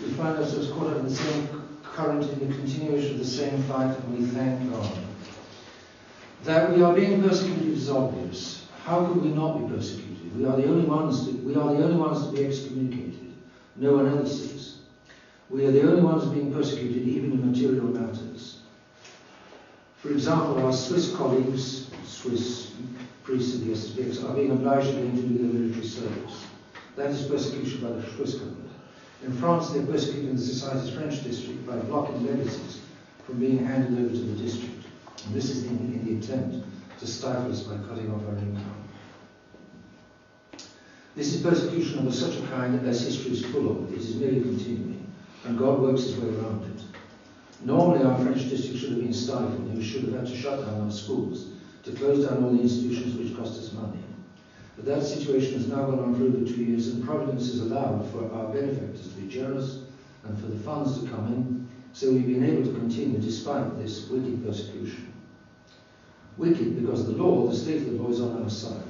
we find ourselves caught up in the same current, in the continuation of the same fight, and we thank God. That we are being persecuted is obvious. How could we not be persecuted? We are the only ones to be excommunicated. No one else is. We are the only ones being persecuted, even in material matters. For example, our Swiss colleagues, Swiss priests of the SSPX, are being obliged again to do their military service. That is persecution by the Swiss government. In France, they are persecuting the Society's French district by blocking legacies from being handed over to the district. And this is in the attempt to stifle us by cutting off our income. This is persecution of such a kind as history is full of. It is merely continuing, and God works his way around it. Normally, our French district should have been stifled, and we should have had to shut down our schools, to close down all the institutions which cost us money. But that situation has now gone on for over 2 years, and Providence has allowed for our benefactors to be generous and for the funds to come in, so we've been able to continue despite this wicked persecution. Wicked because the law, the state of the law, is on our side.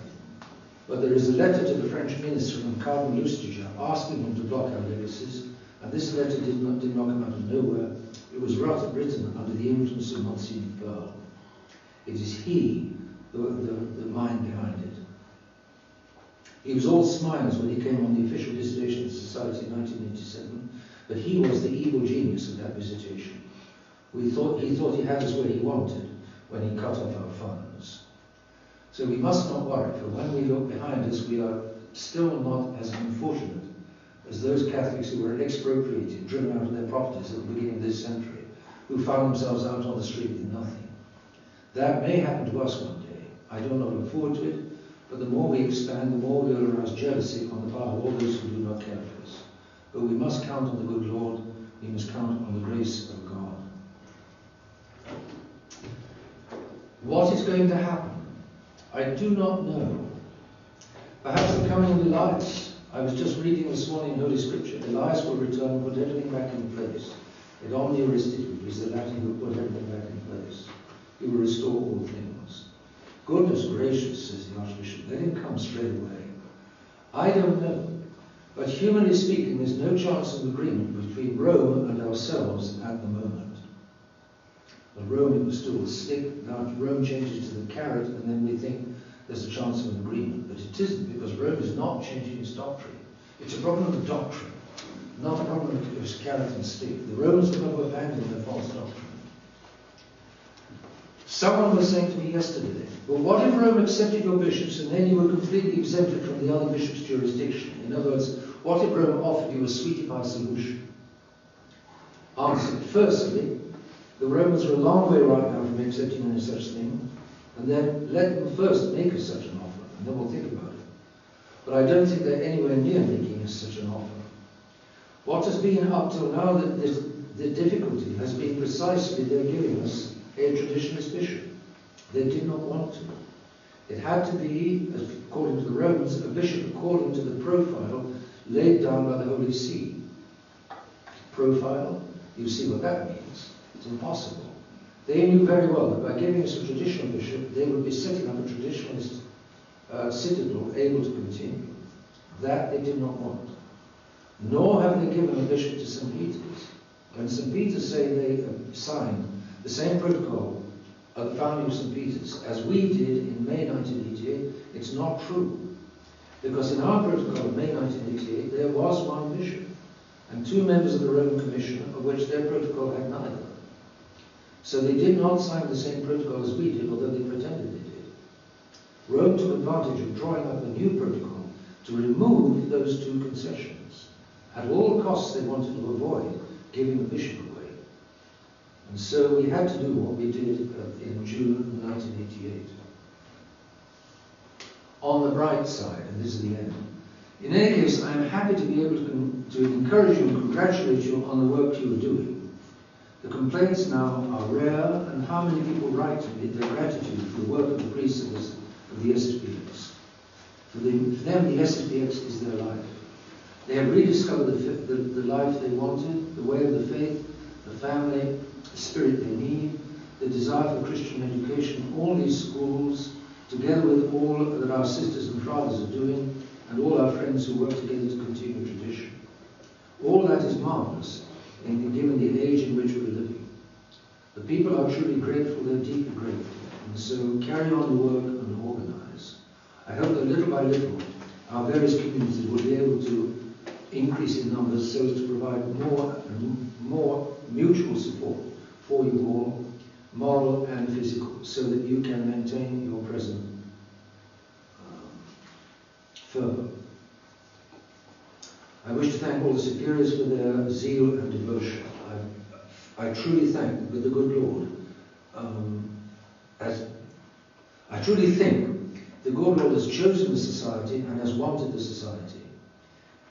But there is a letter to the French minister from Cardinal Lustiger asking him to block our legacies, and this letter did not come out of nowhere. It was written under the influence of Monsignor Pearl. It is he, the mind behind it. He was all smiles when he came on the official visitation of the Society in 1987, but he was the evil genius of that visitation. He thought he had us where he wanted when he cut off our funds. So we must not worry, for when we look behind us, we are still not as unfortunate as those Catholics who were expropriated, driven out of their properties at the beginning of this century, who found themselves out on the street with nothing. That may happen to us one day. I do not look forward to it, but the more we expand, the more we will arouse jealousy on the part of all those who do not care for us. But we must count on the good Lord. We must count on the grace of God. What is going to happen? I do not know. Perhaps the coming of Elias. I was just reading this morning in Holy Scripture. Elias will return and put everything back in place. Et omnia restituit is the Latin who put everything back in place. He will restore all things. Goodness gracious, says the Archbishop, let him come straight away. I don't know. But humanly speaking, there's no chance of agreement between Rome and ourselves at the moment. But Rome, it was still a stick. Now Rome changes to the carrot, and then we think there's a chance of an agreement. But it isn't, because Rome is not changing its doctrine. It's a problem of doctrine, not a problem of carrot and stick. The Romans have got to abandon their false doctrine. Someone was saying to me yesterday, well, what if Rome accepted your bishops and then you were completely exempted from the other bishops' jurisdiction? In other words, what if Rome offered you a sweetie pie solution? Answer, firstly, the Romans are a long way right now from accepting any such thing, and then let them first make us such an offer, and then we'll think about it. But I don't think they're anywhere near making us such an offer. What has been up till now, the difficulty has been precisely they're giving us a traditionalist bishop. They did not want to. It had to be, according to the Romans, a bishop according to the profile laid down by the Holy See. Profile, you see what that means. It's impossible. They knew very well that by giving us a traditional bishop, they would be setting up a traditionalist citadel able to continue. That they did not want. Nor have they given a bishop to St. Peter's. When St. Peter's say they signed the same protocol at the founding of St. Peter's as we did in May 1988, it's not true. Because in our protocol of May 1988, there was one bishop and 2 members of the Roman Commission, of which their protocol had neither. So they did not sign the same protocol as we did, although they pretended they did. Rome took advantage of drawing up a new protocol to remove those 2 concessions. At all costs, they wanted to avoid giving the bishop away. And so we had to do what we did in June 1988. On the bright side, and this is the end. In any case, I am happy to be able to encourage you and congratulate you on the work you are doing. The complaints now are rare, and how many people write to me their gratitude for the work of the priests of the SSPX. For them, the SSPX is their life. They have rediscovered the life they wanted, the way of the faith, the family, the spirit they need, the desire for Christian education, all these schools, together with all that our sisters and fathers are doing, and all our friends who work together to continue tradition. All that is marvellous, given the age in which we're living. The people are truly grateful, they're deeply grateful. And so carry on the work and organise. I hope that little by little, our various communities will be able to increase in numbers so as to provide more and more mutual support for you all, moral and physical, so that you can maintain your present fervour. I wish to thank all the superiors for their zeal and devotion. I truly thank with the good Lord, I truly think the good Lord has chosen the society and has wanted the society.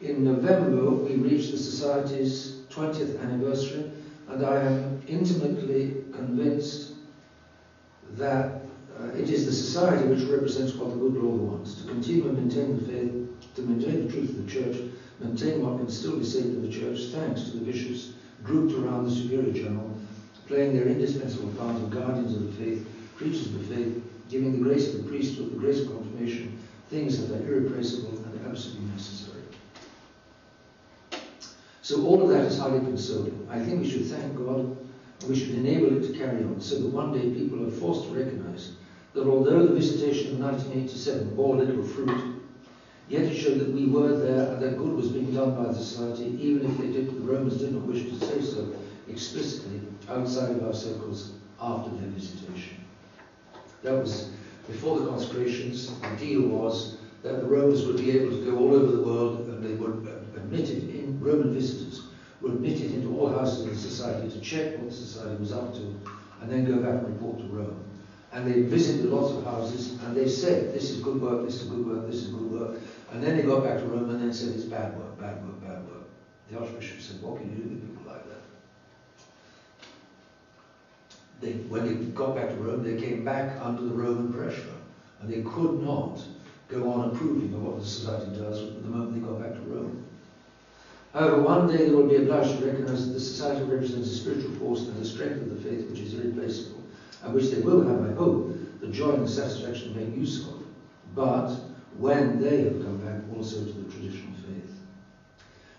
In November we reached the society's 20th anniversary, and I am intimately convinced that it is the society which represents what the good Lord wants, to continue and maintain the faith, to maintain the truth of the church, maintain what can still be saved in the church, thanks to the bishops grouped around the Superior General, playing their indispensable part of guardians of the faith, preachers of the faith, giving the grace of the priesthood, the grace of confirmation, things that are irreplaceable and absolutely necessary. So all of that is highly consoling. I think we should thank God, and we should enable it to carry on, so that one day people are forced to recognise that although the visitation of 1987 bore little fruit, yet it showed that we were there and that good was being done by the society, even if the Romans did not wish to say so explicitly outside of our circles after their visitation. That was before the consecrations. The deal was that the Romans would be able to go all over the world, and they were admitted in, Roman visitors were admitted into all houses of the society to check what the society was up to, and then go back and report to Rome. And they visited lots of houses, and they said, this is good work, this is good work, this is good work. And then they got back to Rome and then said, it's bad work, bad work, bad work. The Archbishop said, what can you do with people like that? When they got back to Rome, they came back under the Roman pressure, and they could not go on approving of what the society does the moment they got back to Rome. However, one day they will be obliged to recognise that the society represents a spiritual force and the strength of the faith which is irreplaceable, and which they will have, I hope, the joy and the satisfaction to make use of, but when they have come back also to the traditional faith.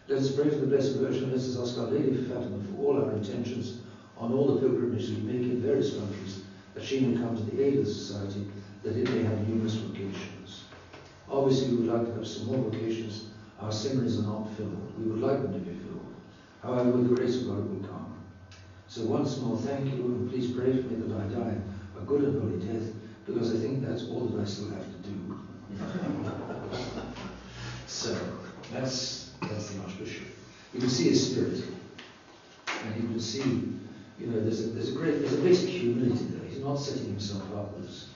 Let us pray for the Blessed Virgin, let us ask Our Lady of Fatima for all our intentions on all the pilgrimages we make in various countries, that she may come to the aid of the society, that it may have numerous vocations. Obviously we would like to have some more vocations. Our seminaries are not filled. We would like them to be filled. However, with the grace of God it will come. So once more, thank you, and please pray for me that I die a good and holy death, because I think that's all that I still have to do. So, that's the Archbishop. You can see his spirit, and you can see, there's a basic humility there. He's not setting himself up as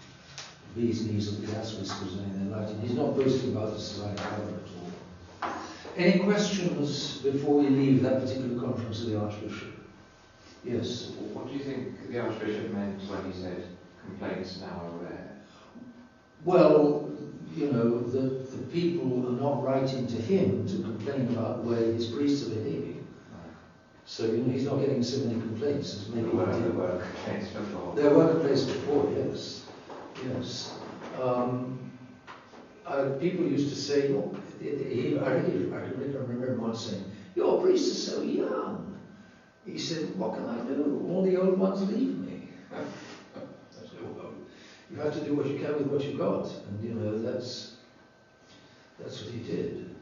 bee's knees or gas whiskers or anything like that. He's not boasting about the society at all. Any questions before we leave that particular conference of the Archbishop? Yes. What do you think the Archbishop meant when he said complaints now are rare? Well, the people are not writing to him to complain about the way his priests are behaving. Right. So, he's not getting so many complaints as maybe he did. There were complaints before. There were complaints before, yes. Yes. People used to say, I remember once saying, your priests are so young. He said, what can I do? All the old ones leave me. I said, well, you have to do what you can with what you got. And, that's what he did.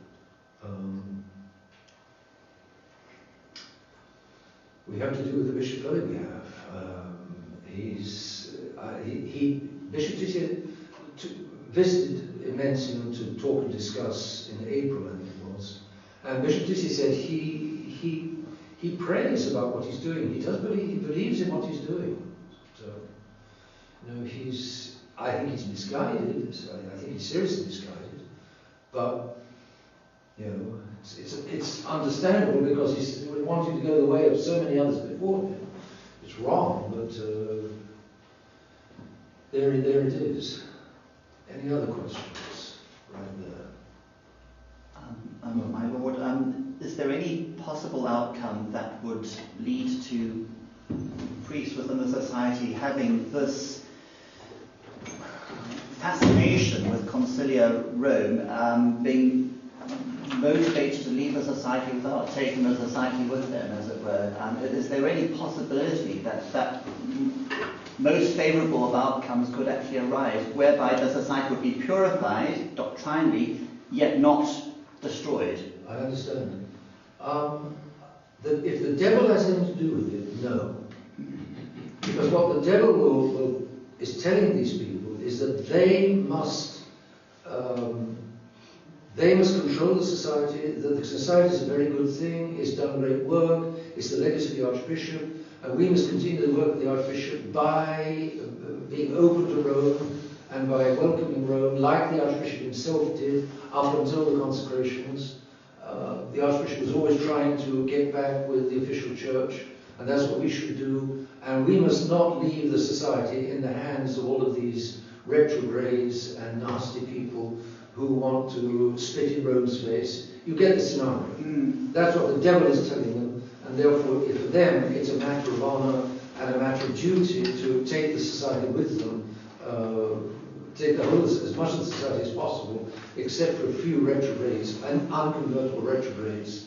We have to do with the bishop early we have. Bishop Titian visited Williamson to talk and discuss in April, I think it was. And Bishop Titian said he prays about what he's doing. He believes in what he's doing. So, I think he's misguided. I think he's seriously misguided. But, it's understandable, because he's wanting to go the way of so many others before him. It's wrong, but there it is. Any other questions? Right there. My Lord, is there any possible outcome that would lead to priests within the society having this fascination with Concilia Rome being motivated to leave the society without taking the society with them, as it were? Is there any possibility that most favourable of outcomes could actually arise, whereby the society would be purified doctrinally, yet not destroyed? I understand. If the devil has anything to do with it, no. Because what the devil is telling these people is that they must control the society, that the society is a very good thing, it's done great work, it's the legacy of the Archbishop, and we must continue the work of the Archbishop by being open to Rome and by welcoming Rome, like the Archbishop himself did up until the consecrations. The Archbishop was always trying to get back with the official church, and that's what we should do. And we must not leave the society in the hands of all of these retrogrades and nasty people who want to spit in Rome's face. You get the scenario. That's what the devil is telling them, and therefore for them it's a matter of honour and a matter of duty to take the society with them, take the whole, as much of the society as possible, except for a few retrogrades and unconvertible retrogrades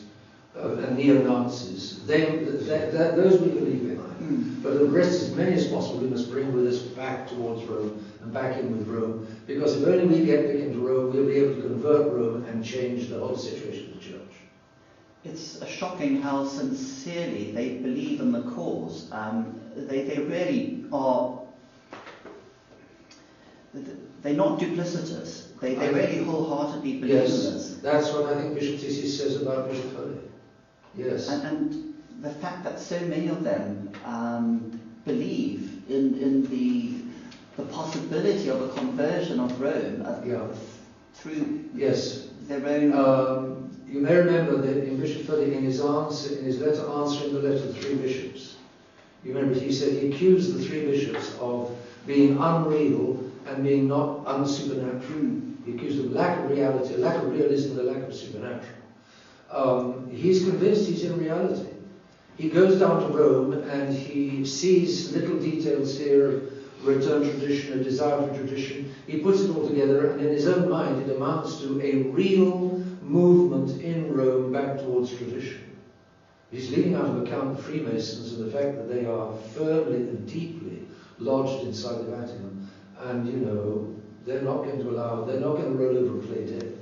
and neo-Nazis. Those we can leave behind. But the rest, as many as possible, we must bring with us back towards Rome and back in with Rome, because if only we get back into Rome, we'll be able to convert Rome and change the whole situation of the church. It's shocking how sincerely they believe in the cause. They really are. They're not duplicitous. They really wholeheartedly believe in this. That's what I think Bishop Tisi says about Bishop Foley. Yes. And the fact that so many of them believe in the possibility of a conversion of Rome through their own. You may remember that in Bishop Foley, in his letter answering the letter of the three bishops, you remember he said he accused the three bishops of being unreal and being not unsupernatural. He accused of lack of reality, lack of realism, and lack of supernatural. He's convinced he's in reality. He goes down to Rome and he sees little details here of return tradition, a desire for tradition. He puts it all together, and in his own mind it amounts to a real movement in Rome back towards tradition. He's leaving out of account the Freemasons and the fact that they are firmly and deeply lodged inside the Vatican. And, they're not going to roll over and play dead.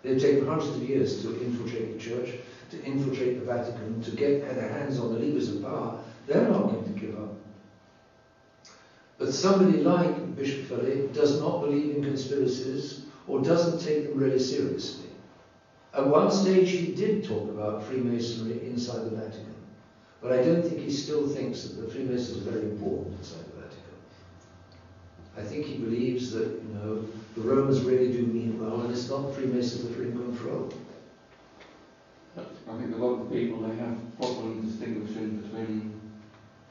They've taken hundreds of years to infiltrate the church, to infiltrate the Vatican, to get their hands on the levers of power. They're not going to give up. But somebody like Bishop Foley does not believe in conspiracies or doesn't take them really seriously. At one stage he did talk about Freemasonry inside the Vatican, but I don't think he still thinks that the Freemasons are very important inside the Vatican. I think he believes that, the Romans really do mean well, and it's not the Freemasons that are in control. I think a lot of people, they have problem distinguishing between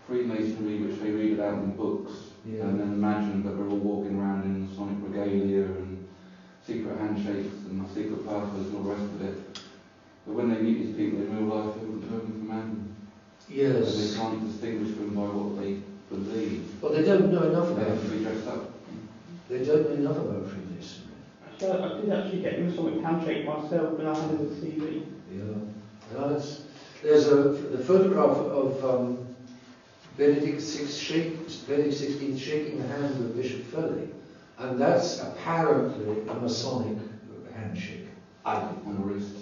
Freemasonry, which they read about in books, and then imagine that we're all walking around in Masonic regalia and secret handshakes and secret passwords and all the rest of it. But when they meet these people in real life, they wouldn't know them from Adam. Yes. So they can't distinguish them by what they believe. Well, they don't know enough They about have to be dressed up. They don't know enough about Freemasonry. I did actually get a Masonic handshake myself when I had it on TV. Yeah. There's the photograph of Benedict XVI shaking the hand with Bishop Foley, and that's apparently a Masonic handshake. I think. On the wrist.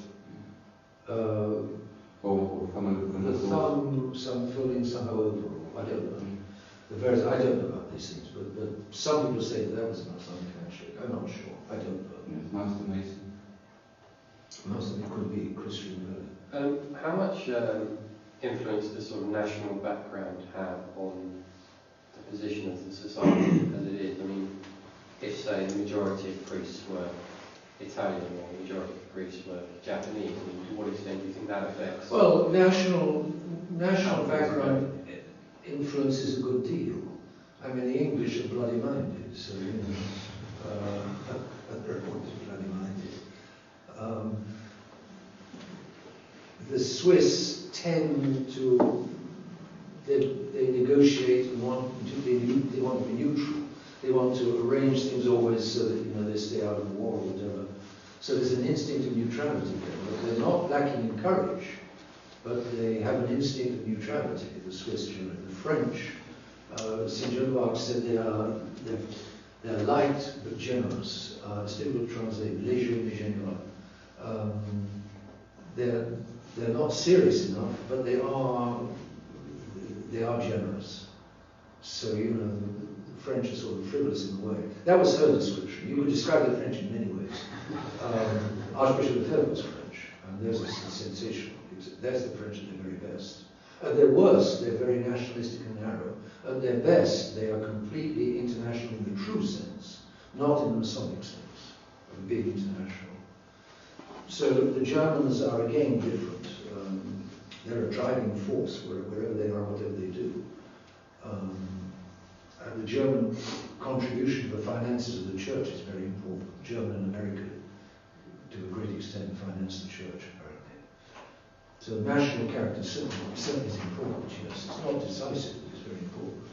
Or thumb over the thumb, some folding somehow overall. I don't know. I don't know about these things, but some people say that was a Masonic handshake. I'm not sure. I don't know. Yes, Master Mason. Master Mason could be Christian Foley. How much influence does sort of national background have on the position of the society as it is? I mean, if, say, the majority of priests were Italian or the majority of priests were Japanese, I mean, to what extent do you think that affects? Well, national background influences a good deal. I mean, the English are bloody minded, so, they're always bloody minded. The Swiss tend to, they negotiate and they want to be neutral. They want to arrange things always so that, they stay out of the war or whatever. So there's an instinct of neutrality there. They're not lacking in courage, but they have an instinct of neutrality, the Swiss children. The French, St. John of Arc said they're light but generous. Still will translate léger mais généreux. They're not serious enough, but they are generous. So, you know, the French are sort of frivolous in a way. That was her description. You could describe the French in many ways. Archbishop Lefebvre was French, and there's a sensational. There's the French at their very best. At their worst, they're very nationalistic and narrow. At their best, they are completely international in the true sense, not in the Masonic sense, of big international. So the Germans are again different. They're a driving force wherever they are, whatever they do. And the German contribution to the finances of the church is very important. German and America, to a great extent, finance the church, apparently. So the national character certainly is important, yes. It's not decisive, but it's very important.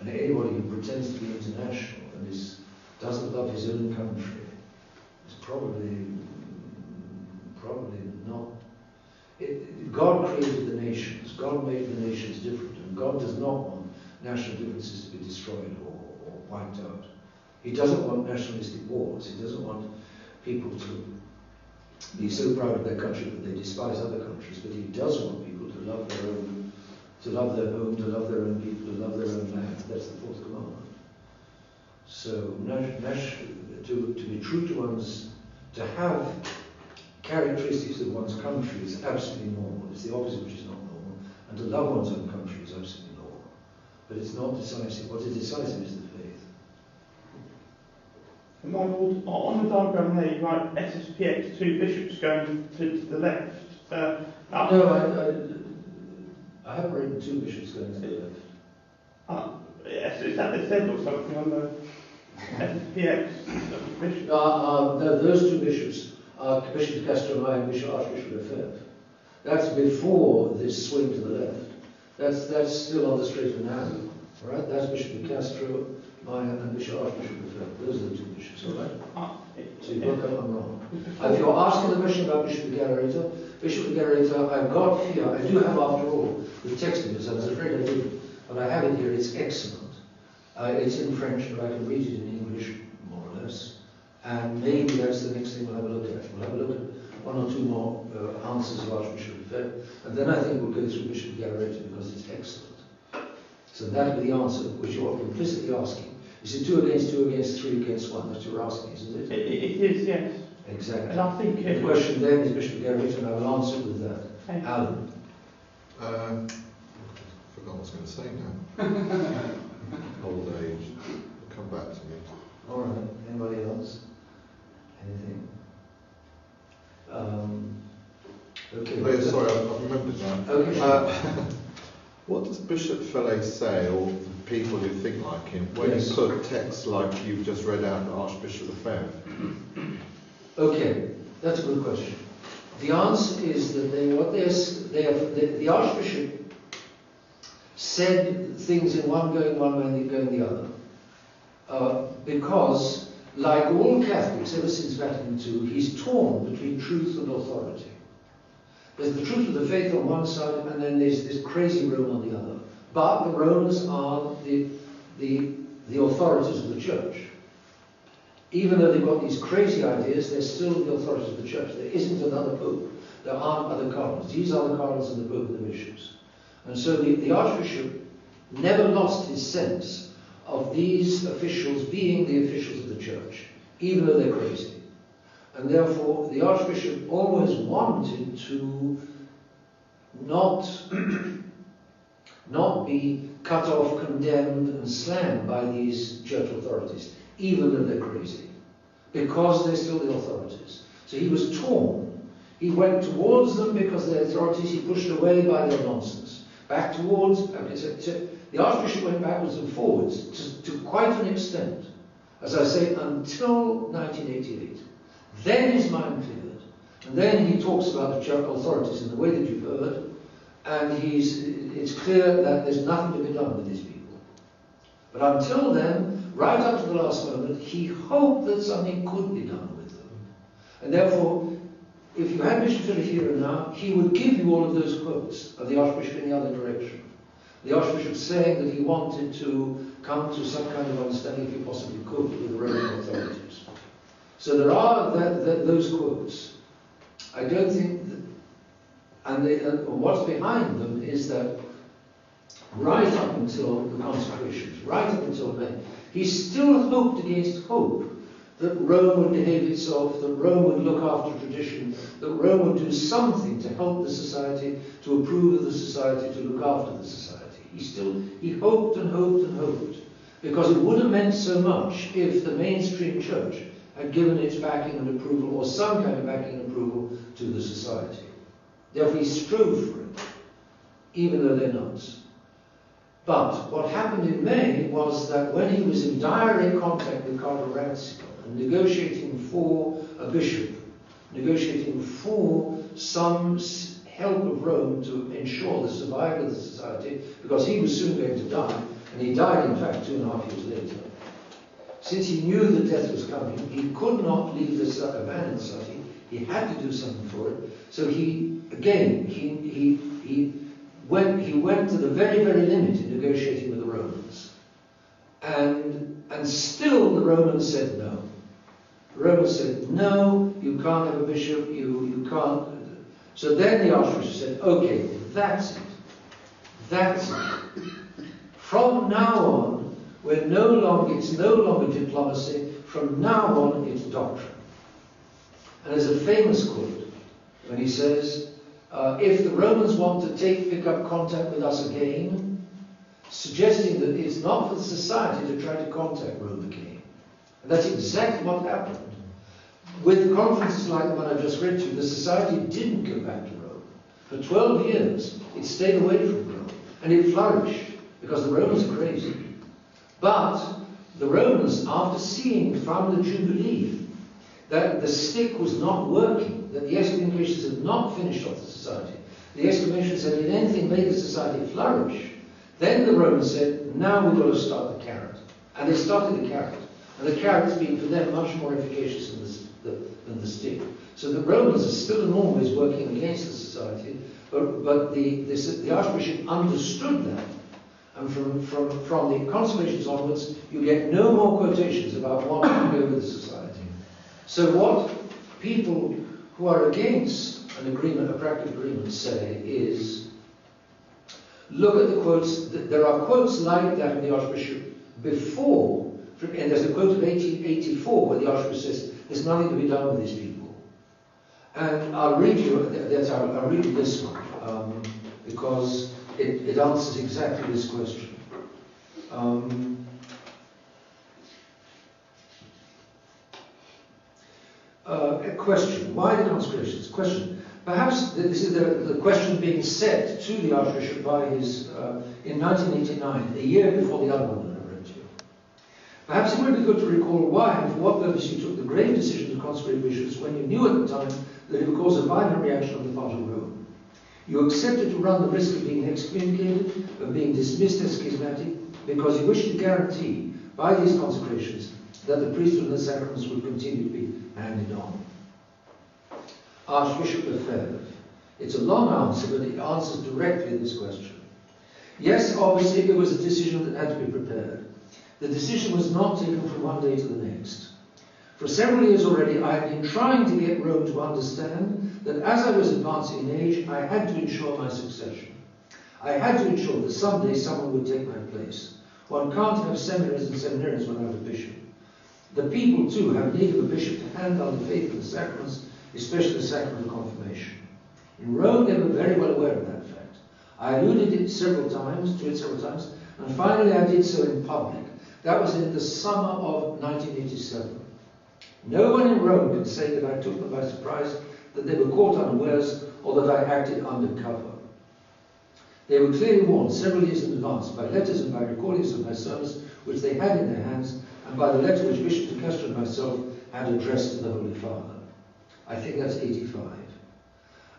And anybody who pretends to be international and doesn't love his own country is probably not. God created the nations. God made the nations different, and God does not want national differences to be destroyed or wiped out. He doesn't want nationalistic wars. He doesn't want people to be so proud of their country that they despise other countries. But he does want people to love their own, to love their home, to love their own people, to love their own land. That's the fourth commandment. So to be true to to have characteristics of one's country is absolutely normal. It's the opposite which is not normal. And to love one's own country is absolutely normal. But it's not decisive. What is decisive is the faith. And my Lord, on the diagram there, you write SSPX, 2 bishops going to the left. No, I haven't written 2 bishops going to the left. Yes, is that the said or something on the SSPX bishop? No, those 2 bishops are Bishop Castro and Archbishop Lefebvre. That's before this swing to the left. That's still on the straight and narrow. All right, that's Bishop Castro, Maya, and Bishop Archbishop Lefebvre. Those are the 2 bishops. All right. So you've got that one wrong. If you're asking the question about Bishop Garreta, I've got here. I do have, after all, the text of it. I was afraid I didn't, but I have it here. It's excellent. It's in French, but I can read it in English, more or less. And maybe that's the next thing we'll have a look at. We'll have a look at 1 or 2 more answers of Archbishop Lefebvre, and then I think we'll go through Bishop Garreta because it's excellent. So that'll be the answer, which you're implicitly asking. Is it 2 against 2 against 3 against 1? That's what you're asking, isn't it? It is, yes. Exactly. And I think the question then is Bishop Garreta, and I will answer with that. Okay. Alan. I forgot what I was going to say now. Old age. It'll come back to me. All right. Anybody else? Anything? Okay. Oh, yeah, sorry, I've remembered now. Okay. What does Bishop Fellet say, or people who think like him, when Yes. you put texts like you've just read out to Archbishop Lefebvre? Okay, that's a good question. The answer is that the Archbishop said things in one going one way and going the other. Because, like all Catholics ever since Vatican II, he's torn between truth and authority. There's the truth of the faith on one side, and then there's this crazy Rome on the other. But the Romans are the authorities of the church. Even though they've got these crazy ideas, they're still the authorities of the church. There isn't another pope. There aren't other cardinals. These are the cardinals and the pope and the bishops. And so the Archbishop never lost his sense of these officials being the officials of the church, even though they're crazy. And therefore, the Archbishop always wanted to not be cut off, condemned, and slammed by these church authorities, even though they're crazy, because they're still the authorities. So he was torn. He went towards them because they're authorities, he pushed away by their nonsense. Back towards, the Archbishop went backwards and forwards to quite an extent, as I say, until 1988. Then his mind cleared, and then he talks about the church authorities in the way that you've heard, and it's clear that there's nothing to be done with these people. But until then, right up to the last moment, he hoped that something could be done with them. And therefore, if you had Bishop Philip here and now, he would give you all of those quotes of the Archbishop in the other direction. The Archbishop saying that he wanted to come to some kind of understanding, if he possibly could, with the Roman authorities. So there are those quotes. I don't think that, and what's behind them is that right up until the consecrations, right up until May, he still hoped against hope that Rome would behave itself, that Rome would look after tradition, that Rome would do something to help the society, to approve of the society, to look after the society. He hoped and hoped and hoped, because it would have meant so much if the mainstream church had given its backing and approval, or some kind of backing and approval, to the society. Therefore he strove for it, even though they're not. But what happened in May was that when he was in direct contact with Cardinal Ratzinger and negotiating for a bishop, negotiating for some help of Rome to ensure the survival of the society, because he was soon going to die, and he died in fact 2.5 years later. Since he knew that death was coming, he could not leave this abandoned society. He had to do something for it. So he went to the very, very limit in negotiating with the Romans. And still the Romans said no. The Romans said, no, you can't have a bishop, you can't. So then the Archbishop said, okay, that's it. That's it. From now on, it's no longer diplomacy. From now on, it's doctrine. And there's a famous quote when he says, if the Romans want to pick up contact with us again, suggesting that it's not for the society to try to contact Rome again. And that's exactly what happened. With conferences like the one I just read to you, the society didn't go back to Rome. For 12 years, it stayed away from Rome. And it flourished, because the Romans are crazy. But the Romans, after seeing from the Jubilee that the stick was not working, that the excommunications had not finished off the society, the excommunications had in anything made the society flourish, then the Romans said, now we've got to start the carrot. And they started the carrot. And the carrot's been for them much more efficacious than the stick. So the Romans are still and always working against the society, but the Archbishop understood that. And from the consecrations onwards, you get no more quotations about wanting to go with the society. So what people who are against an agreement, a practical agreement, say is, look at the quotes. There are quotes like that of the Archbishop before, and there's a quote of 1884 where the Archbishop says, there's nothing to be done with these people. And I'll read you this one, because it answers exactly this question. A question, why the consecrations? Question, perhaps this is the question being set to the Archbishop by his, in 1989, a year before the other one that I read to you. Perhaps it would be good to recall why and for what purpose you took the grave decision to consecrate bishops when you knew at the time that it would cause a violent reaction on the part of Rome. You accepted to run the risk of being excommunicated, of being dismissed as schismatic, because you wished to guarantee by these consecrations that the priesthood and the sacraments would continue to be handed on. Archbishop Lefebvre. It's a long answer, but it answers directly this question. Yes, obviously it was a decision that had to be prepared. The decision was not taken from one day to the next. For several years already, I have been trying to get Rome to understand that as I was advancing in age, I had to ensure my succession. I had to ensure that someday someone would take my place. One can't have seminaries and seminarians without a bishop. The people, too, have need of a bishop to hand down the faith of the sacraments, especially the sacrament of confirmation. In Rome, they were very well aware of that fact. I alluded to it several times, and finally I did so in public. That was in the summer of 1987. No one in Rome can say that I took them by surprise, that they were caught unawares, or that I acted undercover. They were clearly warned several years in advance by letters and by recordings of my sermons, which they had in their hands, and by the letter which Bishop de Castro and myself had addressed to the Holy Father. I think that's 85.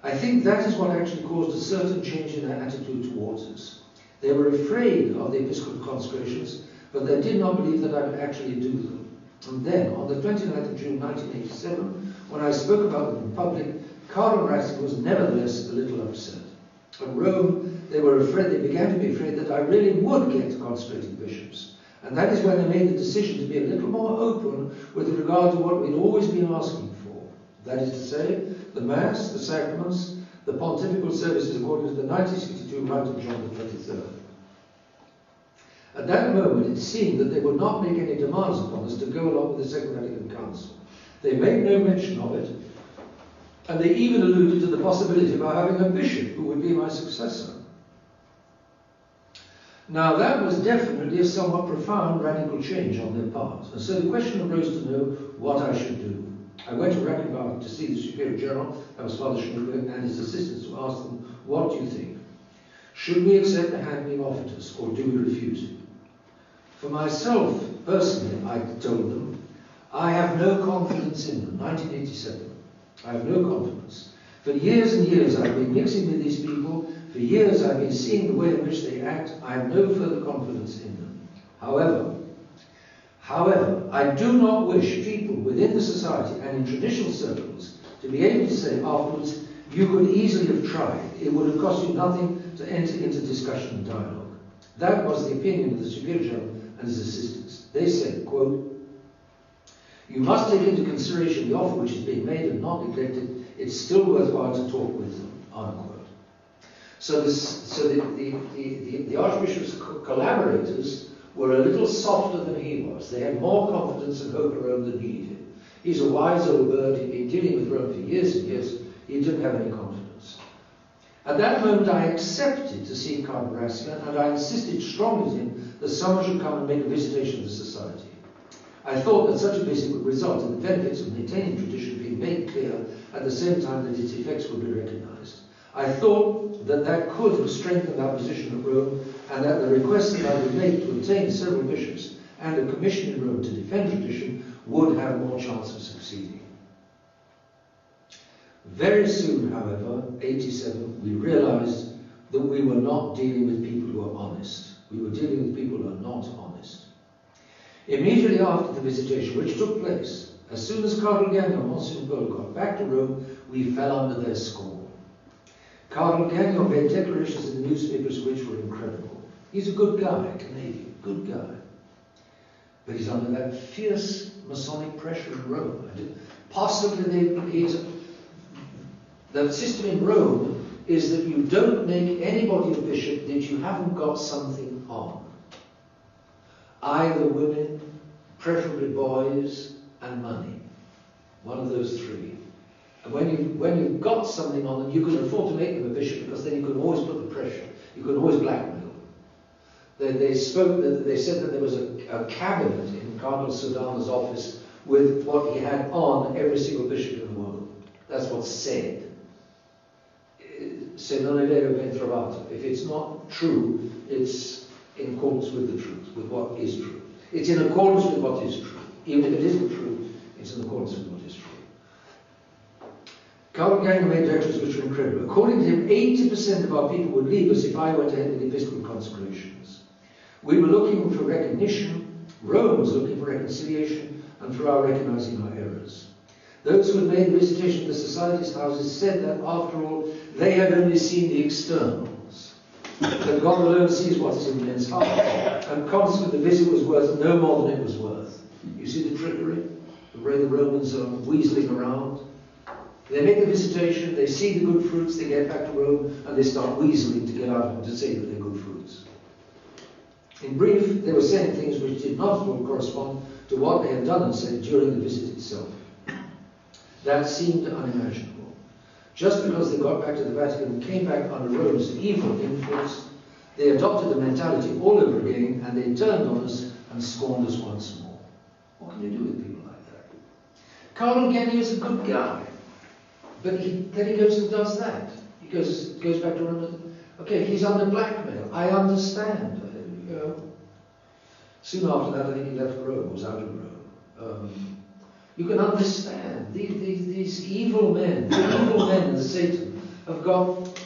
I think that is what actually caused a certain change in their attitude towards us. They were afraid of the episcopal consecrations, but they did not believe that I would actually do them. And then, on the 29th of June 1987, when I spoke about them in public, Cardinal Ratzinger was nevertheless a little upset. At Rome, they began to be afraid that I really would get consecrating bishops. And that is when they made the decision to be a little more open with regard to what we'd always been asking for. That is to say, the Mass, the sacraments, the pontifical services according to the 1962 Rite of John the 23rd. At that moment, it seemed that they would not make any demands upon us to go along with the Second Vatican Council. They made no mention of it, and they even alluded to the possibility of our having a bishop who would be my successor. Now, that was definitely a somewhat profound radical change on their part, and so the question arose to know what I should do. I went to Reichenbach to see the Superior General, that was Father Schmidt, and his assistants to ask them, what do you think? Should we accept the hand being offered us, or do we refuse it? For myself, personally, I told them, I have no confidence in them. 1987. I have no confidence. For years and years I've been mixing with these people. For years I've been seeing the way in which they act. I have no further confidence in them. However, I do not wish people within the society and in traditional circles to be able to say afterwards, you could easily have tried. It would have cost you nothing to enter into discussion and dialogue. That was the opinion of the Superior General and his assistants. They said, quote, you must take into consideration the offer which is being made and not neglected. It's still worthwhile to talk with them, unquote. So the Archbishop's collaborators were a little softer than he was. They had more confidence and hope in Rome than he did. He's a wise old bird. He'd been dealing with Rome for years and years. He didn't have any confidence. At that moment, I accepted to see Cardinal Ratzinger, and I insisted strongly to him that someone should come and make a visitation of the society. I thought that such a visit would result in the benefits of maintaining tradition being made clear at the same time that its effects would be recognized. I thought that that could have strengthened our position at Rome, and that the request that I would make to obtain several bishops and a commission in Rome to defend tradition would have more chance of succeeding. Very soon, however, 87, we realized that we were not dealing with people who are honest. We were dealing with people who are not honest. Immediately after the visitation, which took place, as soon as Cardinal Gagnon and Monsignor Bull got back to Rome, we fell under their scorn. Cardinal Gagnon made declarations in the newspapers which were incredible. He's a good guy, Canadian, good guy. But he's under that fierce Masonic pressure in Rome. Possibly the system in Rome is that you don't make anybody a bishop that you haven't got something on. Either women, preferably boys, and money. One of those three. And when you've got something on them, you can afford to make them a bishop, because then you can always put the pressure. You can always blackmail them. They said that there was a cabinet in Cardinal Sodana's office with what he had on every single bishop in the world. That's what's said. Se non è vero ben trovato. If it's not true, it's in accordance with the truth, with what is true. It's in accordance with what is true. Even if it isn't true, it's in accordance with what is true. Cardinal Gagnon made declarations which were incredible. According to him, 80% of our people would leave us if I went ahead with episcopal consecrations. We were looking for recognition, Rome was looking for reconciliation, and for our recognizing our errors. Those who had made the visitation of the society's houses said that, after all, they had only seen the externals. That God alone sees what is in men's heart, and consequently the visit was worth no more than it was worth. You see the trickery? The way the Romans are weaseling around. They make the visitation, they see the good fruits, they get back to Rome, and they start weaseling to get out of it to say that they're good fruits. In brief, they were saying things which did not at all correspond to what they had done and said during the visit itself. That seemed unimaginable. Just because they got back to the Vatican and came back under Rome's evil influence, they adopted the mentality all over again, and they turned on us and scorned us once more. What can you do with people like that? Cardinal Gagnon is a good guy, but then he goes and does that. He goes back to Rome. Okay, he's under blackmail. I understand. Soon after that, I think he left Rome, was out of Rome. You can understand these evil men, the evil men and Satan have got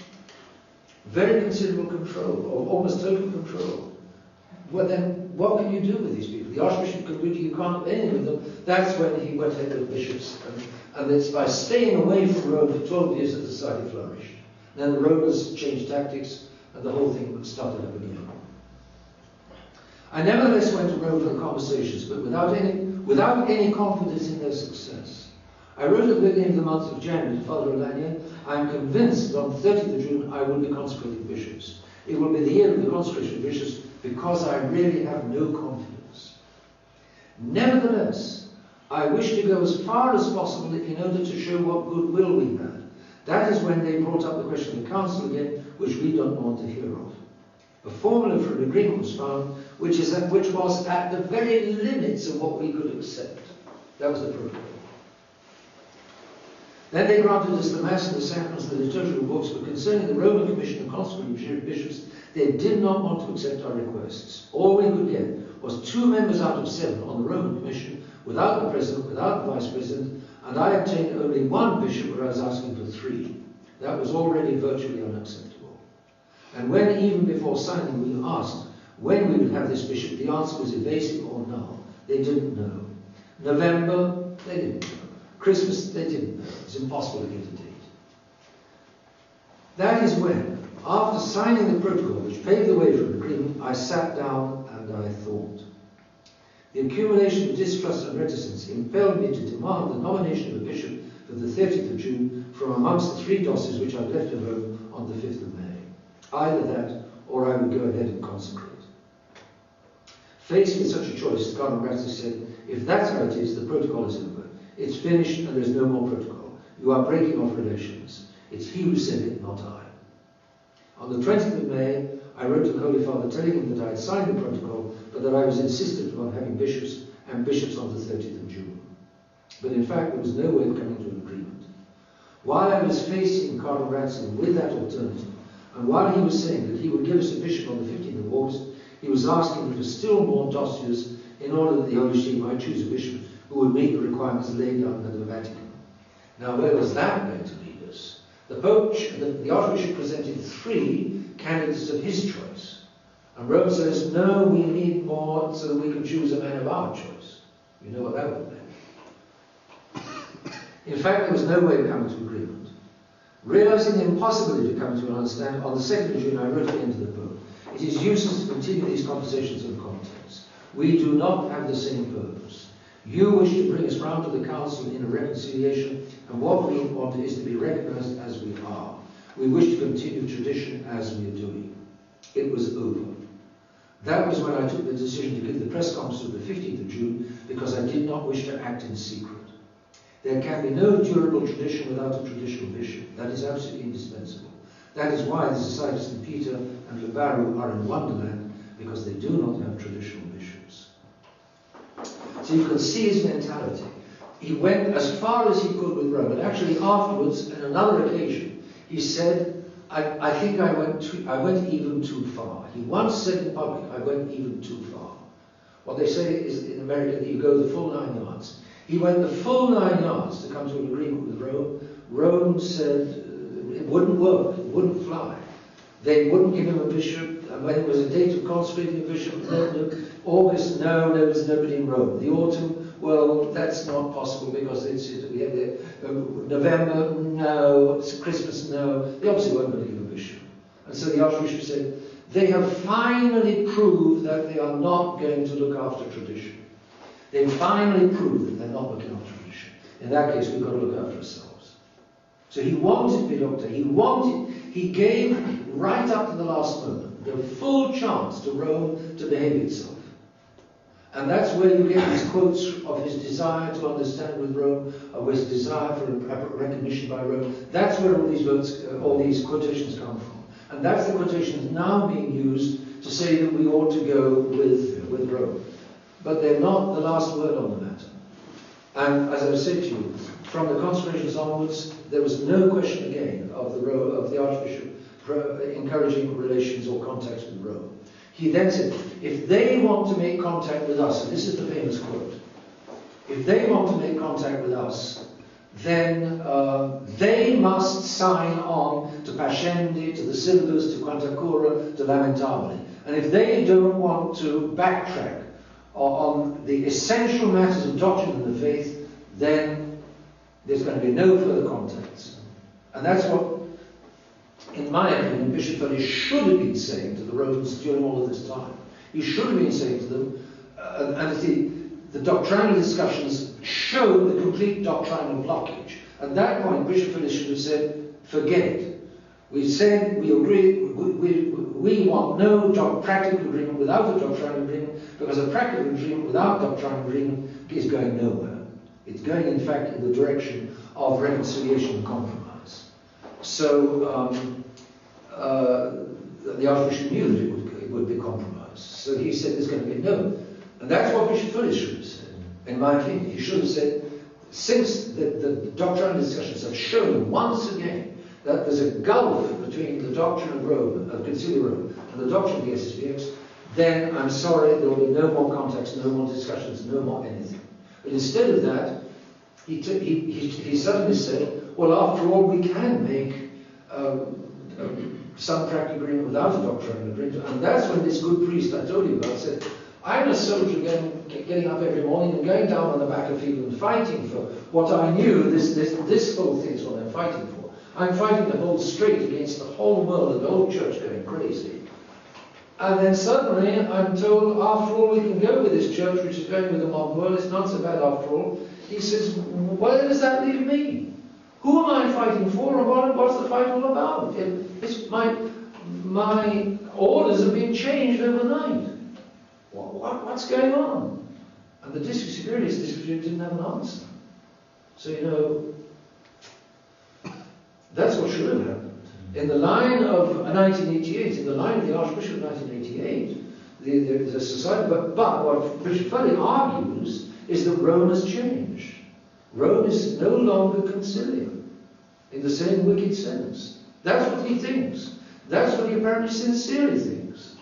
very considerable control, or almost total control. Well then, what can you do with these people? The Archbishop concluded you can't do anything with them. That's when he went ahead with bishops. And it's by staying away from Rome for 12 years that the society flourished. Then the Romans changed tactics and the whole thing started up again. I nevertheless went to Rome for the conversations, but without any confidence in their success. I wrote at the beginning of the month of January to Father Olagnier, I am convinced that on the 30th of June I will be consecrating bishops. It will be the year of the consecration of bishops because I really have no confidence. Nevertheless, I wish to go as far as possible in order to show what goodwill we had. That is when they brought up the question of the council again, which we don't want to hear of. A formula for an agreement was found, which was at the very limits of what we could accept. That was the protocol. Then they granted us the Mass and the Sacraments and the liturgical books, but concerning the Roman Commission of consecrating bishops, they did not want to accept our requests. All we could get was 2 members out of 7 on the Roman Commission, without the President, without the Vice President, and I obtained only 1 bishop where I was asking for 3. That was already virtually unacceptable. And when, even before signing, we asked when we would have this bishop, the answer was evasive or no. They didn't know. November, they didn't know. Christmas, they didn't know. It's impossible to get a date. That is when, after signing the protocol which paved the way for an agreement, I sat down and I thought. The accumulation of distrust and reticence impelled me to demand the nomination of a bishop for the 30th of June from amongst the 3 doses which I'd left at home on the 5th of May. Either that, or I would go ahead and consecrate. Faced with such a choice, Cardinal Ratzinger said, if that's how it is, the protocol is over. It's finished and there's no more protocol. You are breaking off relations. It's he who said it, not I. On the 20th of May, I wrote to the Holy Father telling him that I had signed the protocol, but that I was insistent upon having bishops and bishops on the 30th of June. But in fact, there was no way of coming to an agreement. While I was facing Cardinal Ratzinger with that alternative, and while he was saying that he would give us a bishop on the 15th of August, he was asking for still more dossiers in order that the Holy See might choose a bishop who would meet the requirements laid down by the Vatican. Now, where was that going to lead us? The Archbishop presented 3 candidates of his choice. And Rome says, no, we need more so that we can choose a man of our choice. You know what that would mean. In fact, there was no way of coming to agreement. Realizing the impossibility of coming to an understanding, on the 2nd of June, I wrote again to the Pope, it is useless to continue these conversations in context. We do not have the same purpose. You wish to bring us round to the Council in a reconciliation, and what we want is to be recognised as we are. We wish to continue tradition as we are doing. It was over. That was when I took the decision to give the press conference of the 15th of June, because I did not wish to act in secret. There can be no durable tradition without a traditional bishop. That is absolutely indispensable. That is why the Society of St. Peter and Lefebvre are in Wonderland, because they do not have traditional bishops. So you can see his mentality. He went as far as he could with Rome, and actually afterwards, on another occasion, he said, I think I went even too far. He once said in public, I went even too far. What they say is in America that you go the full 9 yards. He went the full 9 yards to come to an agreement with Rome. Rome said it wouldn't work, it wouldn't fly. They wouldn't give him a bishop, and when it was a date of consecrating a bishop, no, August, no, there was nobody in Rome. The autumn, well, that's not possible because we have the November, no, it's Christmas, no. They obviously weren't going to give a bishop. And so the Archbishop said, they have finally proved that they are not going to look after tradition. They finally proved that they're not looking after tradition. In that case, we've got to look after ourselves. So he wanted Pidocta, he gave right up to the last moment the full chance to Rome to behave itself. And that's where you get these quotes of his desire to understand with Rome, of his desire for recognition by Rome. That's where all these quotations come from. And that's the quotations now being used to say that we ought to go with Rome. But they're not the last word on the matter. And as I said to you, from the consecrations onwards, there was no question again of the Archbishop encouraging relations or contacts with Rome. He then said, if they want to make contact with us, and this is the famous quote, if they want to make contact with us, then they must sign on to Pascendi, to the Silvers, to Quantacura, to Lamentabili. And if they don't want to backtrack on the essential matters of doctrine and the faith, then there's going to be no further contacts. And that's what, in my opinion, Bishop Foley should have been saying to the Romans during all of this time. He should have been saying to them, and the doctrinal discussions show the complete doctrinal blockage. At that point, Bishop Foley should have said, forget it. We said, we agree, we want no practical agreement without a doctrinal agreement, because a practical agreement without doctrinal agreement is going nowhere. It's going, in fact, in the direction of reconciliation and compromise. So the Archbishop knew that it would be compromised. So he said there's going to be no. And that's what Bishop Foley should have said, in my opinion. He should have said, since the doctrinal discussions have shown once again that there's a gulf between the doctrine of Rome, of Conciliar Rome, and the doctrine of the SSPX, then I'm sorry, there will be no more contacts, no more discussions, no more anything. But instead of that, he suddenly said, well, after all, we can make some practical agreement without a doctrinal agreement. And that's when this good priest I told you about said, I'm a soldier getting up every morning and going down on the battlefield and fighting for what I knew, this whole thing is what I'm fighting for. I'm fighting to hold straight against the whole world and the whole church going crazy. And then suddenly I'm told, after all, we can go with this church which is going with the modern world, it's not so bad after all. He says, where does that leave me? Who am I fighting for, and what's the fight all about? It's my orders have been changed overnight. What's going on? And the district superiors didn't have an answer. So, you know, that's what should have happened. In the line of 1988, in the line of the Archbishop of 1988, the society, but what Bishop Foley argues is that Rome has changed. Rome is no longer conciliar in the same wicked sense. That's what he thinks. That's what he apparently sincerely thinks.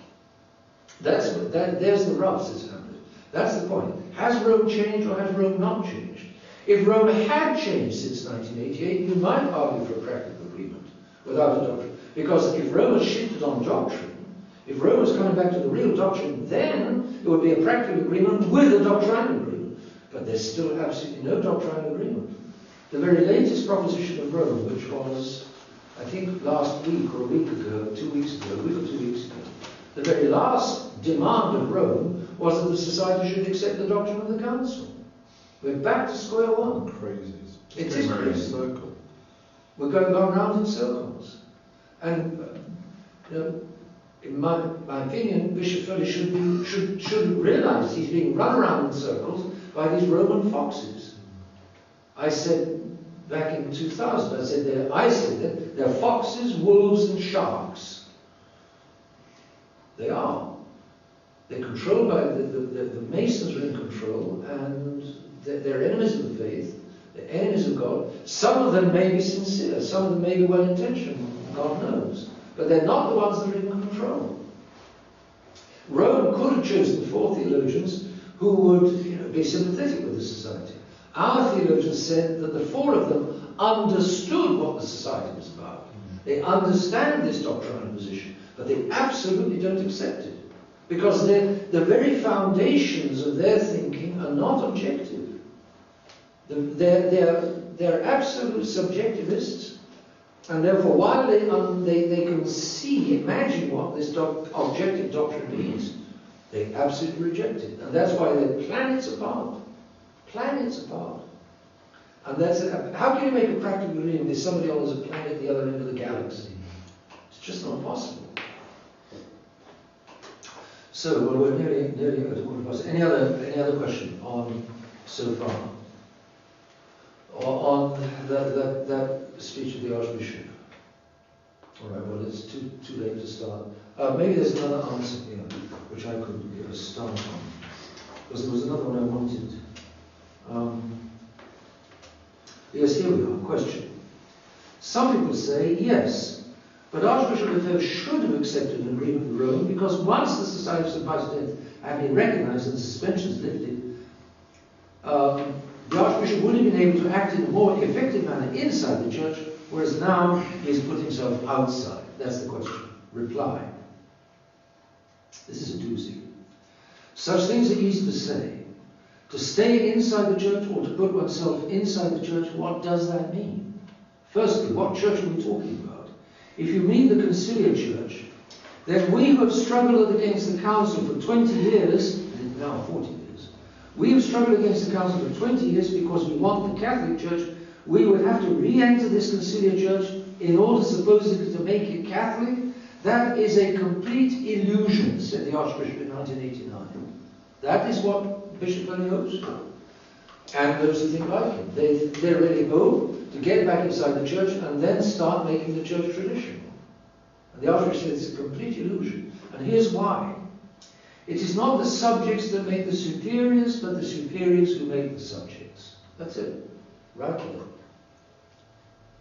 There's the rub, says Hamlet. That's the point. Has Rome changed or has Rome not changed? If Rome had changed since 1988, you might argue for a practical agreement without a doctrine. Because if Rome has shifted on doctrine, if Rome is coming back to the real doctrine, then it would be a practical agreement with a doctrinal agreement. But there's still absolutely no doctrinal agreement. The very latest proposition of Rome, which was, I think, last week or a week ago, 2 weeks ago, a week or 2 weeks ago, the very last demand of Rome was that the society should accept the doctrine of the council. We're back to square one. Crazy. It is crazy. Circle. We're going around in circles. And, you know, in my opinion, Bishop Foley should realise he's being run around in circles by these Roman foxes. I said back in 2000, I said they're foxes, wolves, and sharks. They are. They're controlled by the Masons are in control, and they're enemies of the faith. They're enemies of God. Some of them may be sincere. Some of them may be well-intentioned. God knows. But they're not the ones that are in control. Rome could have chosen 4 theologians who would be sympathetic with the society. Our theologians said that the 4 of them understood what the society was about. They understand this doctrinal position, but they absolutely don't accept it. Because the very foundations of their thinking are not objective. They're absolute subjectivists, and therefore, while they can imagine what this objective doctrine means, they absolutely reject it. And that's why they're planets apart. Planets apart. And that's how can you make a practical agreement with somebody else a planet at the other end of the galaxy? It's just not possible. So, well, we're nearly at a quarter past. Any other question on so far? Or on that speech of the Archbishop? All right. Well, it's too late to start. Maybe there's another answer here which I could give a start on, because there was another one I wanted. Yes, here we are. Question. Some people say yes, but Archbishop Lefebvre should have accepted an agreement with Rome, because once the Society of St. Pius X had been recognised and the suspensions lifted, the Archbishop would have been able to act in a more effective manner inside the church, whereas now he's put himself outside. That's the question. Reply. This is a doozy. Such things are easy to say. To stay inside the church or to put oneself inside the church, what does that mean? Firstly, what church are we talking about? If you mean the conciliar church, then we who have struggled against the council for 20 years, now 40 years, we have struggled against the council for 20 years because we want the Catholic Church. We would have to re-enter this conciliar church in order supposedly to make it Catholic. That is a complete illusion, said the Archbishop in 1989. That is what Bishop only hopes for. And those who think like him. They really hope to get back inside the church and then start making the church traditional. And the Archbishop says it's a complete illusion. And here's why. It is not the subjects that make the superiors, but the superiors who make the subjects. That's it. Right there.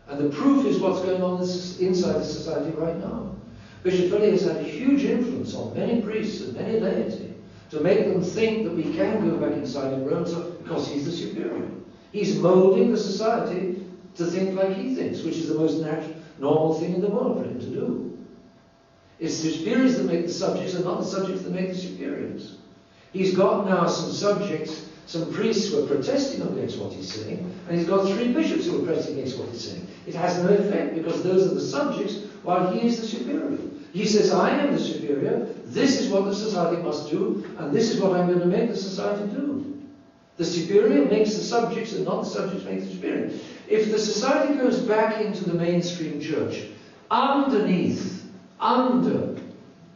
And the proof is what's going on inside the society right now. Bishop Lefebvre has had a huge influence on many priests and many laity to make them think that we can go back inside in Rome because he's the superior. He's moulding the society to think like he thinks, which is the most natural, normal thing in the world for him to do. It's the superiors that make the subjects and not the subjects that make the superiors. He's got now some subjects, some priests who are protesting against what he's saying, and he's got 3 bishops who are protesting against what he's saying. It has no effect because those are the subjects while he is the superior. He says, I am the superior, this is what the society must do, and this is what I'm going to make the society do. The superior makes the subjects and not the subjects make the superior. If the society goes back into the mainstream church, under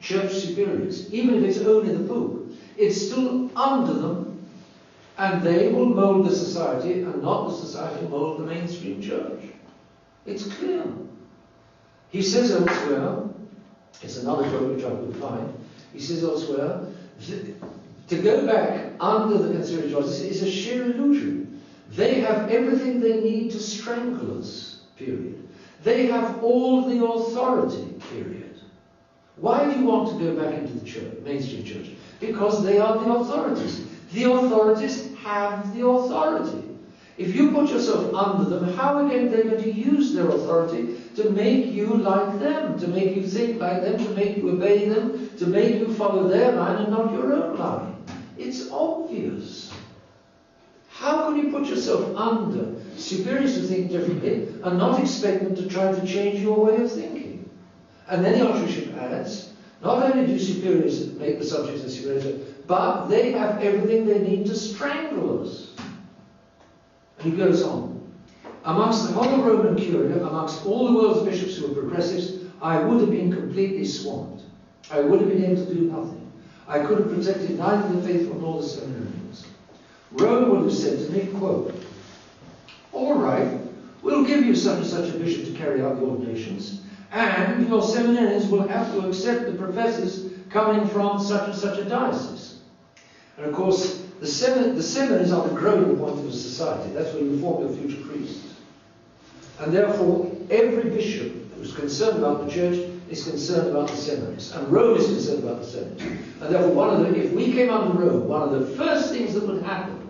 church superiors, even if it's only the Pope, it's still under them, and they will mould the society, and not the society mould the mainstream church. It's clear. He says elsewhere, it's another quote which I could find, he says elsewhere, to go back under the conciliar church is a sheer illusion. They have everything they need to strangle us, period. They have all the authority, period. Why do you want to go back into the church, mainstream church? Because they are the authorities. The authorities have the authority. If you put yourself under them, how are they going to use their authority to make you like them, to make you think like them, to make you obey them, to make you follow their line and not your own line? It's obvious. How can you put yourself under superiors who think differently and not expect them to try to change your way of thinking? And then the Archbishop adds, not only do superiors make the subjects of superiors, but they have everything they need to strangle us. And he goes on. Amongst the whole Roman Curia, amongst all the world's bishops who were progressives, I would have been completely swamped. I would have been able to do nothing. I could have protected neither the faithful nor the seminarians. Rome would have said to me, quote, all right, we'll give you such and such a bishop to carry out the ordinations, and your seminarians will have to accept the professors coming from such and such a diocese. And of course, the seminaries are the growing point of the society. That's where you form your future priests. And therefore, every bishop who's concerned about the church is concerned about the seminaries. And Rome is concerned about the seminaries. And therefore, if we came under Rome, one of the first things that would happen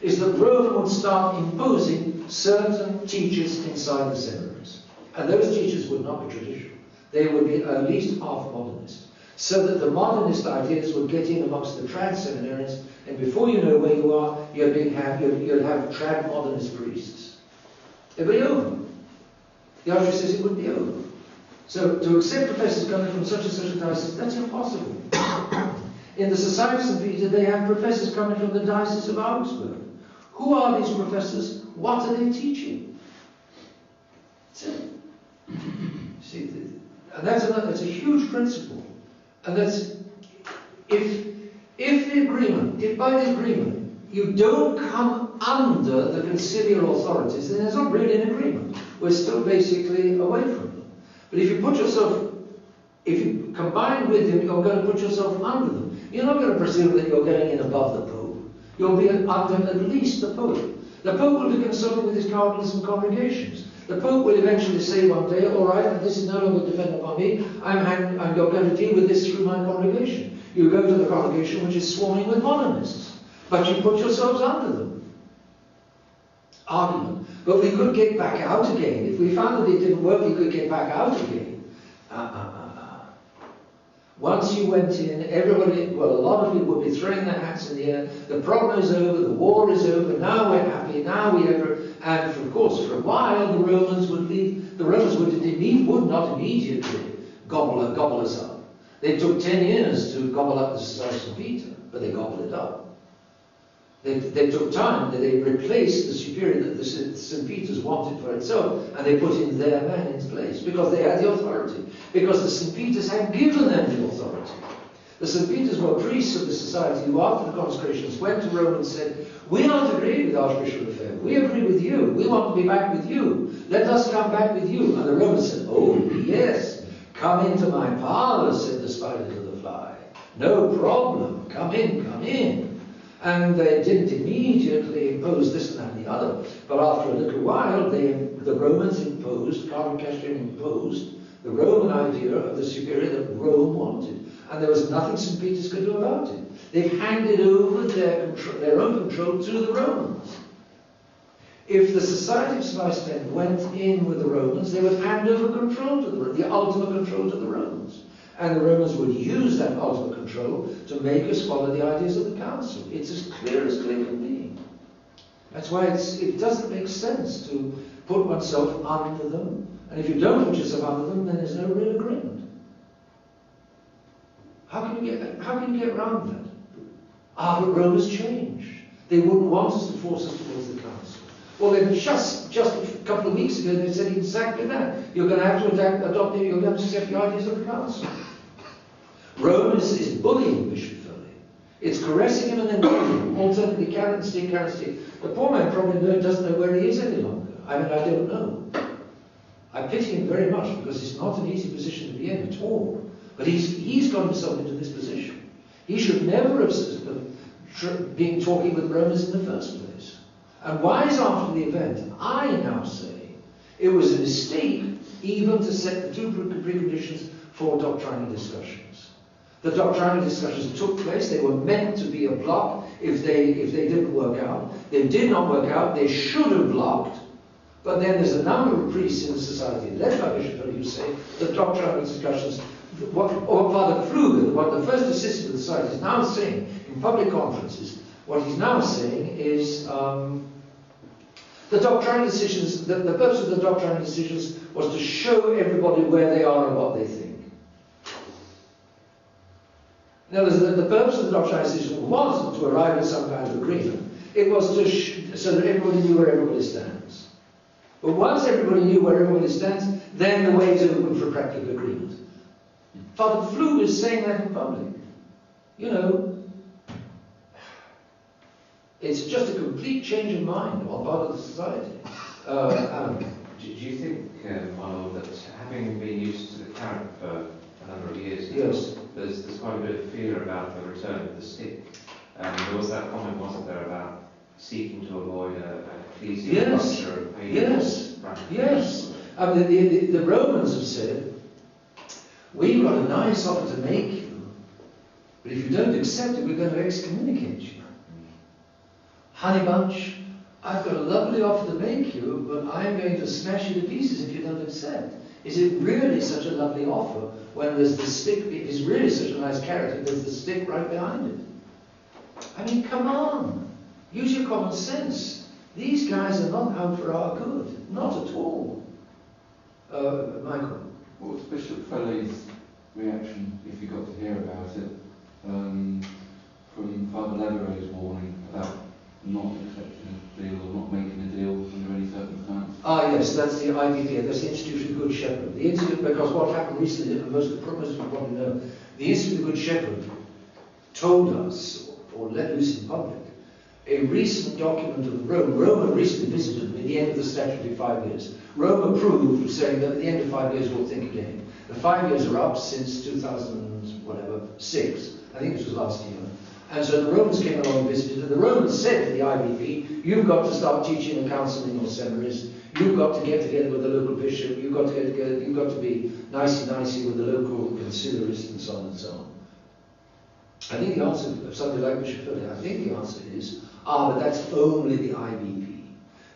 is that Rome would start imposing certain teachers inside the seminaries. And those teachers would not be traditional. They would be at least half modernist. So that the modernist ideas would get in amongst the trad seminarians, and before you know where you are, you'll have trad modernist priests. It would be over. The Archbishop says it would be over. So to accept professors coming from such and such a diocese, that's impossible. In the Society of St. Peter, they have professors coming from the Diocese of Augsburg. Who are these professors? What are they teaching? That's it. See, and that's a huge principle. And that's, if by the agreement you don't come under the conciliar authorities, then there's not really an agreement. We're still basically away from them. But if you combine with them, you're going to put yourself under them. You're not going to presume that you're going in above the Pope. You'll be under at least the Pope. The Pope will be consulting with his cardinals and congregations. The Pope will eventually say one day, all right, this is no longer dependent upon me, you're going to deal with this through my congregation. You go to the congregation which is swarming with modernists, but you put yourselves under them. Argument. But we could get back out again. If we found that it didn't work, we could get back out again. Once you went in, everybody, well, a lot of people would be throwing their hats in the air. The problem is over, the war is over, now we're happy, now we ever... And of course, for a while, the Romans would leave. The Romans would not immediately gobble us up. They took 10 years to gobble up the Society of Peter, but they gobbled it up. They took time. They replaced the superior that the St. Peter's wanted for itself, and they put in their man in place because they had the authority. Because the St. Peter's had given them the authority. The St. Peter's were priests of the society who, after the consecrations, went to Rome and said, "We aren't agreed with Archbishop Lefebvre. We agree with you. We want to be back with you. Let us come back with you." And the Romans said, "Oh, yes. Come into my parlour," said the spider to the fly. "No problem. Come in, come in." And they didn't immediately impose this and that and the other. But after a little while, the Romans imposed, Cardinal Castrian imposed, the Roman idea of the superior that Rome wanted. And there was nothing St. Peter's could do about it. They've handed over their own control to the Romans. If the Society of Vice Men went in with the Romans, they would hand over control to the ultimate control to the Romans. And the Romans would use that ultimate control to make us follow the ideas of the council. It's as clear can be. That's why it doesn't make sense to put oneself under them. And if you don't put yourself under them, then there's no real agreement. How can you get around that? But Rome has changed. They wouldn't want us to force us towards the council. Well, then just a couple of weeks ago, they said exactly that. You're going to have to adopt you're going to have to accept the ideas of the council. Rome is bullying Bishop Foley. It's caressing him and then bullying him. Alternately, carrot stick. The poor man probably doesn't know where he is any longer. I mean, I don't know. I pity him very much because it's not an easy position to be in at all. But he's got himself into this position. He should never have been talking with Romans in the first place. And wise after the event, I now say, it was a mistake even to set the two preconditions for doctrinal discussions. The doctrinal discussions took place. They were meant to be a block if they didn't work out. They did not work out. They should have blocked. But then there's a number of priests in the society, led by Bishop Foley, who say that doctrinal discussions, or Father Pfluger, what the first assistant of the society is now saying in public conferences, what he's now saying is the doctrinal decisions, the purpose of the doctrinal decisions was to show everybody where they are and what they think. Now, the purpose of the doctrinal decision wasn't to arrive at some kind of agreement. It was to so that everybody knew where everybody stands. But once everybody knew where everybody stands, then the way is open for practical agreement. Father Pfluger is saying that in public. You know, it's just a complete change of mind on part of the society. Do you think, my Lord, that having been used to the carrot for a number of years now, yes, there's quite a bit of fear about the return of the stick? There was that comment, wasn't there, about seeking to avoid an ecclesial rupture of pain? Yes. I mean, the Romans have said, we've got a nice offer to make you, but if you don't accept it, we're going to excommunicate you. Honey bunch, I've got a lovely offer to make you, but I'm going to smash you to pieces if you don't accept. Is it really such a lovely offer when there's the stick? It's really such a nice carrot and there's the stick right behind it. I mean, come on. Use your common sense. These guys are not out for our good. Not at all. Michael? What was Bishop Foley's reaction, if you got to hear about it, from Father Lefebvre's warning about not accepting a deal or not making a deal under any circumstance? Ah, yes, that's the IBP, that's the Institute of the Good Shepherd. The Institute, because what happened recently, and most people probably know, the Institute of the Good Shepherd told us, or let loose in public, a recent document of Rome. Rome had recently visited at the end of the statutory 5 years. Rome approved, saying that at the end of 5 years we'll think again. The 5 years are up since 2006. I think this was last year. And so the Romans came along and visited, and the Romans said to the IBP, you've got to start teaching and counselling your seminaries, you've got to get together with the local bishop, you've got to get together, you've got to be nicey with the local conciliarist and so on and so on. I think the answer of somebody like Bishop Foley, I think the answer is, but that's only the IBP.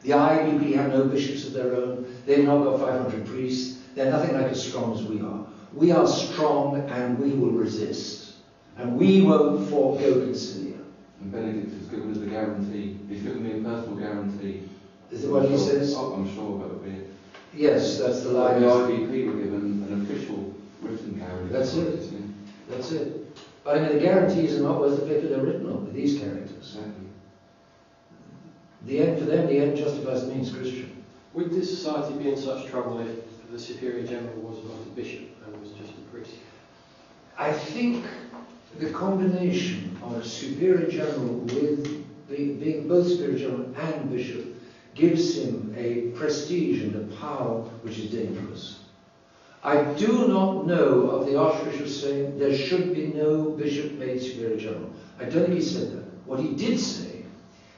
The IBP have no bishops of their own, they've not got 500 priests, they're nothing like as strong as we are. we are strong and we will resist, and we won't forego Concilia. And Benedict has given us a guarantee. He's given me a personal guarantee. Is it what he says? Oh, I'm sure that would be it. Yes, that's the Like line. the IVP were given an official written guarantee. That's it. That's it. But I mean, the guarantees are not worth the paper they're written on with these characters. Exactly. The end, for them, the end justifies the means, Christian. Would this society be in such trouble if the Superior General was not a bishop and was just a priest? I think the combination of Superior General with being both Superior General and Bishop gives him a prestige and a power which is dangerous. I do not know of the Archbishop saying there should be no bishop made Superior General. I don't think he said that. What he did say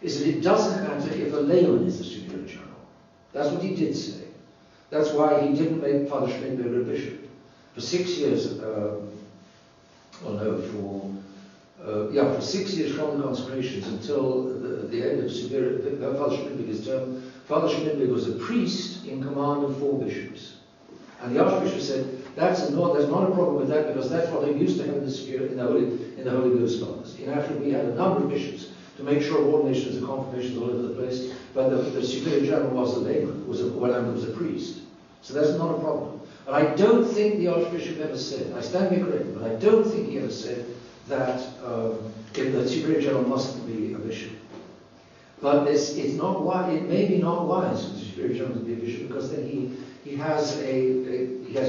is that it doesn't matter if a layman is the Superior General. That's what he did say. That's why he didn't make Father Schmidberger a bishop. For 6 years, for 6 years from the consecrations until the end of Father Schmidberger's term, Father Schmidberger was a priest in command of 4 bishops. And the Archbishop said, there's not a problem with that, because that's what they used to have in the Holy Ghost Fathers. In Africa, we had a number of bishops to make sure ordinations and confirmations all over the place, but the Superior General was a layman, was a priest. So that's not a problem. But I don't think the Archbishop ever said, I stand to be corrected, but I don't think he ever said that the Superior General mustn't be a bishop. But it's not wise. It may be not wise for the Superior General to be a bishop, because then he has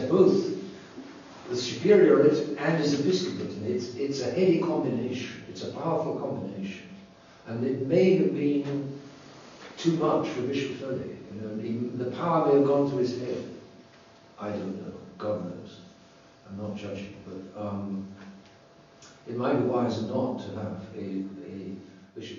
both the superiorate and his episcopate, and it's a heady combination. It's a powerful combination, and it may have been too much for Bishop Foley. The power may have gone to his head. I don't know. God knows. I'm not judging, but it might be wise not to have a bishop.